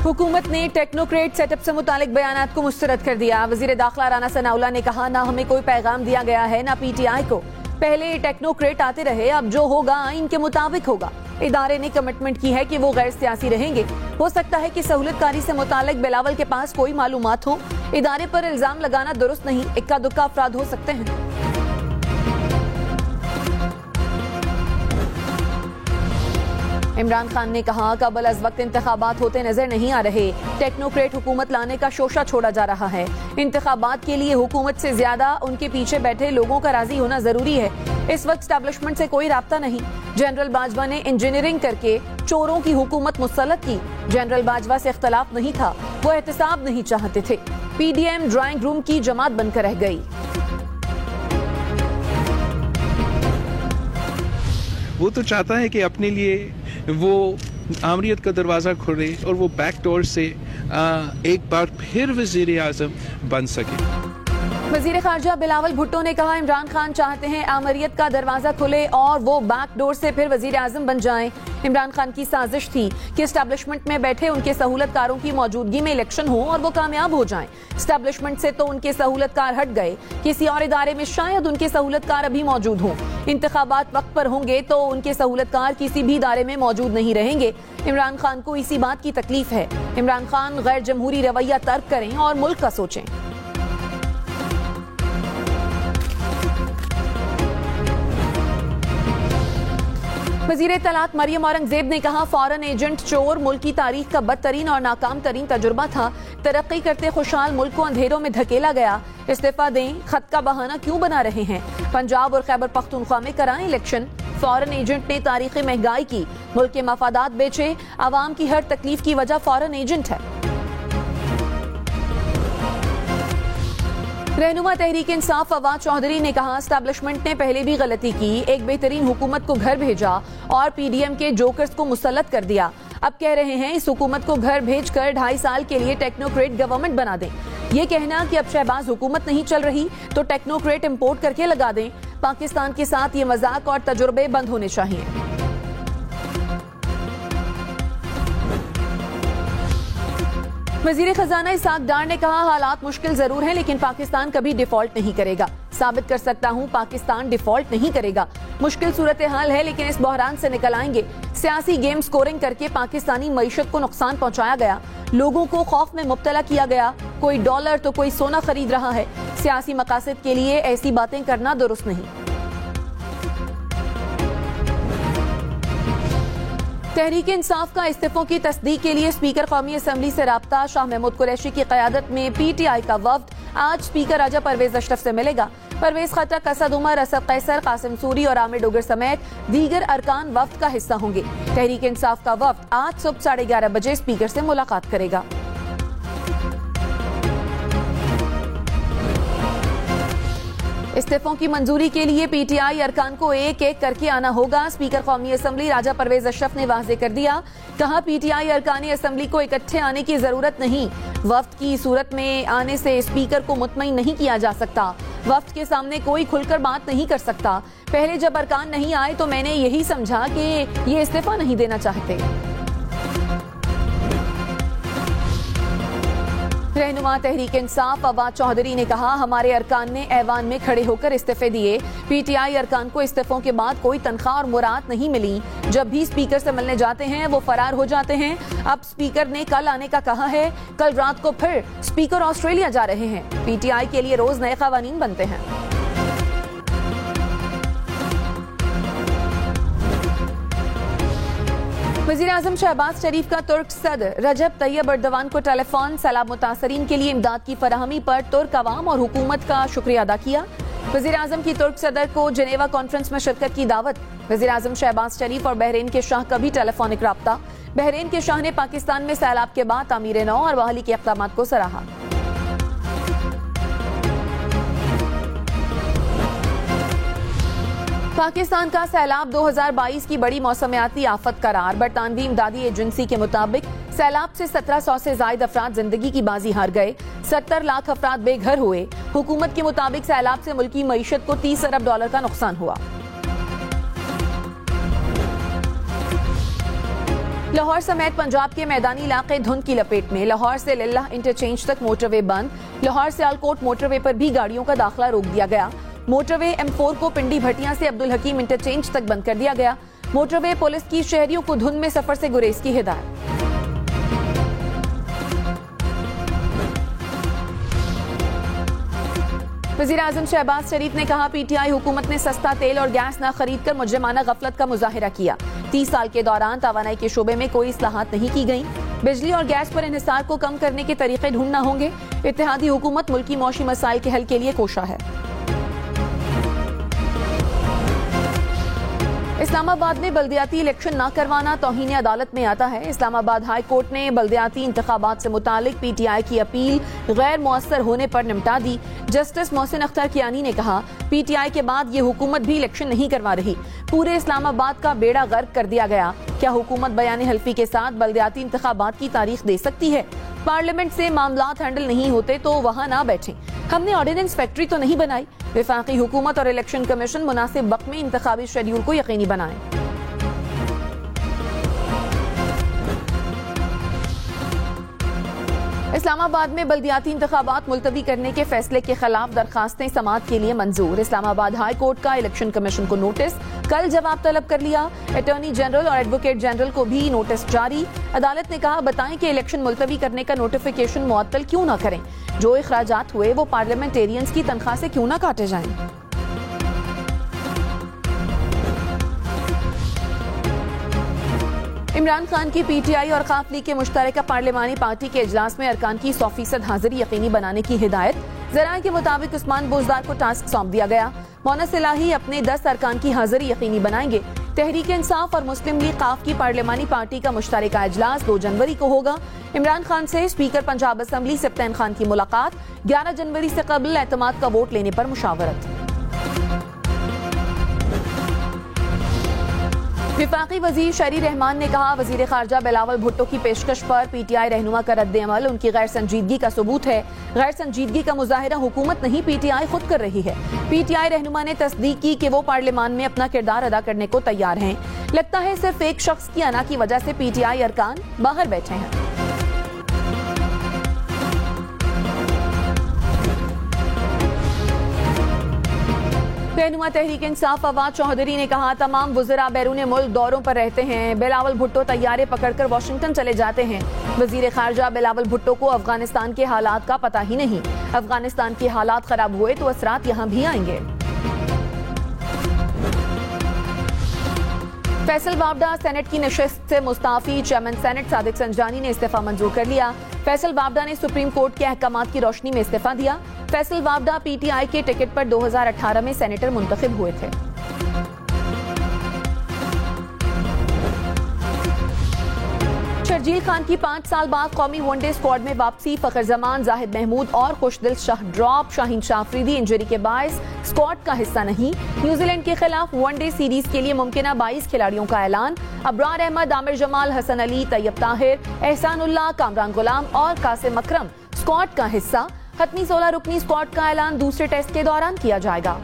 हुकूमत ने technocrat setup से मुतालिक बयानात को मुस्तरद कर दिया। वजीर दाखिला राना सनाउल्लाह ने कहा, ना हमें कोई पैगाम दिया गया है ना पीटीआई को। पहले टेक्नोक्रेट आते रहे, अब जो होगा आइन के मुताबिक होगा। इदारे ने कमिटमेंट की है कि वो गैर सियासी रहेंगे। हो सकता है कि सहूलतकारी से मुतालिक बिलावल के पास कोई मालूमात हो। इदारे पर इल्जाम लगाना दुरुस्त नहीं, इक्का दुक्का अफराद हो सकते हैं। इमरान खान ने कहा, कबल अज वक्त इंतखाबात होते नजर नहीं आ रहे। टेक्नोक्रेट हुकूमत लाने का शोशा छोड़ा जा रहा है। इंतखाबात के लिए हुकूमत से ज्यादा उनके पीछे बैठे लोगों का राजी होना जरूरी है। इस वक्त एस्टैब्लिशमेंट से कोई राब्ता नहीं। जनरल बाजवा ने इंजीनियरिंग करके चोरों की हुकूमत मुसल्लत की। जनरल बाजवा से इख्तलाफ नहीं था, वो एहतसाब नहीं चाहते थे। पीडीएम ड्राइंग रूम की जमात बनकर रह गई। वो तो चाहता है कि अपने लिए वो आमरीत का दरवाज़ा खोले और वो बैक डोर से एक बार फिर वज़ीर आज़म बन सके। वज़ीर ख़ारजा बिलावल भुट्टो ने कहा, इमरान खान चाहते हैं आमरीत का दरवाज़ा खुले और वो बैक डोर से फिर वज़ीर आज़म बन जाएं। इमरान खान की साजिश थी कि एस्टैब्लिशमेंट में बैठे उनके सहूलतकारों की मौजूदगी में इलेक्शन हो और वो कामयाब हो जाएं। एस्टैब्लिशमेंट से तो उनके सहूलतकार हट गए, किसी और इदारे में शायद उनके सहूलतकार अभी मौजूद हों। इंतखाबात वक्त पर होंगे तो उनके सहूलतकार किसी भी इदारे में मौजूद नहीं रहेंगे। इमरान खान को इसी बात की तकलीफ है। इमरान खान गैर जमहूरी रवैया तर्क करें और मुल्क का सोचें। वज़ीर तलात मरियम औरंगजेब ने कहा, फॉरेन एजेंट चोर मुल्क की तारीख का बदतरीन और नाकाम तरीन तजुर्बा था। तरक्की करते खुशहाल मुल्क को अंधेरों में धकेला गया। इस्तीफा दें, खत का बहाना क्यों बना रहे हैं। पंजाब और खैबर पख्तूनख्वा में कराएं इलेक्शन। फॉरेन एजेंट ने तारीखी महंगाई की, मुल्क के मफादात बेचे। आवाम की हर तकलीफ की वजह फॉरेन एजेंट है। रहनुमा तहरीक इंसाफ फवाद चौधरी ने कहा, एस्टैब्लिशमेंट ने पहले भी गलती की, एक बेहतरीन हुकूमत को घर भेजा और पीडीएम के जोकर्स को मुसल्लत कर दिया। अब कह रहे हैं इस हुकूमत को घर भेजकर 2.5 साल के लिए टेक्नोक्रेट गवर्नमेंट बना दें। ये कहना कि अब शहबाज हुकूमत नहीं चल रही तो टेक्नोक्रेट इंपोर्ट करके लगा दें। पाकिस्तान के साथ ये मजाक और तजुर्बे बंद होने चाहिए। वज़ीर खजाना इसाक डार ने कहा, हालात मुश्किल जरूर हैं लेकिन पाकिस्तान कभी डिफॉल्ट नहीं करेगा। साबित कर सकता हूं, पाकिस्तान डिफॉल्ट नहीं करेगा। मुश्किल सूरत हाल है लेकिन इस बहरान से निकल आएंगे। सियासी गेम स्कोरिंग करके पाकिस्तानी मईशत को नुकसान पहुंचाया गया, लोगों को खौफ में मुब्तला किया गया। कोई डॉलर तो कोई सोना खरीद रहा है। सियासी मकासद के लिए ऐसी बातें करना दुरुस्त नहीं। तहरीक इंसाफ का इस्तीफों की तस्दीक के लिए स्पीकर कौमी असम्बली से राब्ता। शाह महमूद कुरैशी की क़यादत में पीटीआई का वफ्द आज स्पीकर राजा परवेज अशरफ से मिलेगा। परवेज खटक, असद उमर, असद कैसर, कासिम सूरी और आमिर डोगर समेत दीगर अरकान वफ्द का हिस्सा होंगे। तहरीक इंसाफ का वफ्द आज सुबह 11:30 बजे स्पीकर से मुलाकात करेगा। इस्तीफों की मंजूरी के लिए पीटीआई अरकान को एक एक करके आना होगा। स्पीकर कौमी असम्बली राजा परवेज अशरफ ने वाज़ेह कर दिया, कहा पीटीआई अरकान असम्बली को इकट्ठे आने की जरूरत नहीं। वफ्द की सूरत में आने से स्पीकर को मुतमईन नहीं किया जा सकता। वफ्द के सामने कोई खुलकर बात नहीं कर सकता। पहले जब अरकान नहीं आए तो मैंने यही समझा कि ये इस्तीफा नहीं देना चाहते। रहनुमा तहरीक इंसाफ फवाद चौधरी ने कहा, हमारे अरकान ने ऐवान में खड़े होकर इस्तीफे दिए। पीटीआई अरकान को इस्तीफों के बाद कोई तनख्वाह और मुराद नहीं मिली। जब भी स्पीकर से मिलने जाते हैं वो फरार हो जाते हैं। अब स्पीकर ने कल आने का कहा है। कल रात को फिर स्पीकर ऑस्ट्रेलिया जा रहे हैं। पीटीआई के लिए रोज नए कवानीन बनते हैं। वज़ीर आज़म शहबाज शरीफ का तुर्क सदर रजब तैयब अर्दवान को टेलीफोन सैलाब मुतासरीन के लिए इमदाद की फराहमी पर तुर्क अवाम और हुकूमत का शुक्रिया अदा किया। वज़ीर आज़म की तुर्क सदर को जेनेवा कॉन्फ्रेंस में शिरकत की दावत। वज़ीर आज़म शहबाज शरीफ और बहरीन के शाह का भी टेलीफोनिक राब्ता। बहरीन के शाह ने पाकिस्तान में सैलाब के बाद तामीर नौ और बहाली के इक़दामात को सराहा। पाकिस्तान का सैलाब 2022 की बड़ी मौसमियाती आफत करार। बरतानवी इमदादी एजेंसी के मुताबिक सैलाब से 1700 से ज्यादा अफराद जिंदगी की बाजी हार गए। 70 लाख अफराद बेघर हुए। हुकूमत के मुताबिक सैलाब से मुल्की मईशत को $30 अरब का नुकसान हुआ। لاہور سمیت پنجاب کے میدانی علاقے دھند کی لپیٹ میں. لاہور سے للہ انٹرچینج تک موٹر وے بند. لاہور سے آلکوٹ موٹر وے پر بھی گاڑیوں کا داخلہ روک دیا گیا. موٹر وے M4 کو پنڈی بھٹیاں سے عبدالحکیم انٹرچینج تک بند کر دیا گیا. موٹر وے پولیس کی شہریوں کو دھند میں سفر سے گریز کی ہدایت. وزیر اعظم شہباز شریف نے کہا پی ٹی آئی حکومت نے سستا تیل اور گیس نہ خرید کر مجرمانہ غفلت کا مظاہرہ کیا. 30 سال کے دوران توانائی کے شعبے میں کوئی اصلاحات نہیں کی گئیں. بجلی اور گیس پر انحصار کو کم کرنے کے طریقے ڈھونڈنا ہوں گے. اتحادی حکومت ملکی معاشی مسائل کے حل کے لیے کوشاں ہے. اسلام آباد میں بلدیاتی الیکشن نہ کروانا توہین عدالت میں آتا ہے. اسلام آباد ہائی کورٹ نے بلدیاتی انتخابات سے متعلق پی ٹی آئی کی اپیل غیر مؤثر ہونے پر نمٹا دی. جسٹس محسن اختر کیانی نے کہا پی ٹی آئی کے بعد یہ حکومت بھی الیکشن نہیں کروا رہی. پورے اسلام آباد کا بیڑا غرق کر دیا گیا. کیا حکومت بیان حلفی کے ساتھ بلدیاتی انتخابات کی تاریخ دے سکتی ہے؟ پارلیمنٹ سے معاملات ہینڈل نہیں ہوتے تو وہاں نہ بیٹھیں. ہم نے آرڈیننس فیکٹری تو نہیں بنائی. وفاقی حکومت اور الیکشن کمیشن مناسب وقت میں انتخابی شیڈیول کو یقینی بنائیں. اسلام آباد میں بلدیاتی انتخابات ملتوی کرنے کے فیصلے کے خلاف درخواستیں سماعت کے لیے منظور. اسلام آباد ہائی کورٹ کا الیکشن کمیشن کو نوٹس. کل جواب طلب کر لیا. اٹارنی جنرل اور ایڈوکیٹ جنرل کو بھی نوٹس جاری. عدالت نے کہا بتائیں کہ الیکشن ملتوی کرنے کا نوٹیفیکیشن معطل کیوں نہ کریں. جو اخراجات ہوئے وہ پارلیمنٹیرینز کی تنخواہ سے کیوں نہ کاٹے جائیں. عمران خان کی پی ٹی آئی اور خاف لیگ کے مشترکہ پارلیمانی پارٹی کے اجلاس میں ارکان کی 100% حاضری یقینی بنانے کی ہدایت. ذرائع کے مطابق عثمان بوزدار کو ٹاسک سونپ دیا گیا. مونس الہی اپنے 10 ارکان کی حاضری یقینی بنائیں گے. تحریک انصاف اور مسلم لیگ خاف کی پارلیمانی پارٹی کا مشترکہ اجلاس 2 جنوری کو ہوگا. عمران خان سے اسپیکر پنجاب اسمبلی سبطین خان کی ملاقات. 11 جنوری سے قبل اعتماد کا ووٹ لینے پر مشاورت. وفاقی وزیر شہری رحمان نے کہا وزیر خارجہ بلاول بھٹو کی پیشکش پر پی ٹی آئی رہنما کا رد عمل ان کی غیر سنجیدگی کا ثبوت ہے. غیر سنجیدگی کا مظاہرہ حکومت نہیں پی ٹی آئی خود کر رہی ہے. پی ٹی آئی رہنما نے تصدیق کی کہ وہ پارلیمان میں اپنا کردار ادا کرنے کو تیار ہیں. لگتا ہے صرف ایک شخص کی انا کی وجہ سے پی ٹی آئی ارکان باہر بیٹھے ہیں. رہنما تحریک انصاف فواد چوہدری نے کہا تمام وزراء بیرون ملک دوروں پر رہتے ہیں. بلاول بھٹو طیارے پکڑ کر واشنگٹن چلے جاتے ہیں. وزیر خارجہ بلاول بھٹو کو افغانستان کے حالات کا پتہ ہی نہیں. افغانستان کے حالات خراب ہوئے تو اثرات یہاں بھی آئیں گے. فیصل وابڈا سینٹ کی نشست سے مستعفی. چیئرمین سینٹ صادق سنجانی نے استعفی منظور کر لیا. فیصل وابڈا نے سپریم کورٹ کے احکامات کی روشنی میں استعفی دیا. فیصل وابڈا پی ٹی آئی کے ٹکٹ پر 2018 میں سینیٹر منتخب ہوئے تھے. شرجیل خان کی 5 سال بعد قومی ون ڈے اسکواڈ میں واپسی. فخر زمان، زاہد محمود اور خوشدل شاہ ڈراپ. شاہین شاہ افریدی انجری کے باعث اسکواڈ کا حصہ نہیں. نیوزی لینڈ کے خلاف ون ڈے سیریز کے لیے ممکنہ 22 کھلاڑیوں کا اعلان. ابرار احمد، عامر جمال، حسن علی، طیب طاہر، احسان اللہ، کامران غلام اور قاسم اکرم اسکواڈ کا حصہ. حتمی 16 رکنی اسکواڈ کا اعلان دوسرے ٹیسٹ کے دوران کیا جائے گا.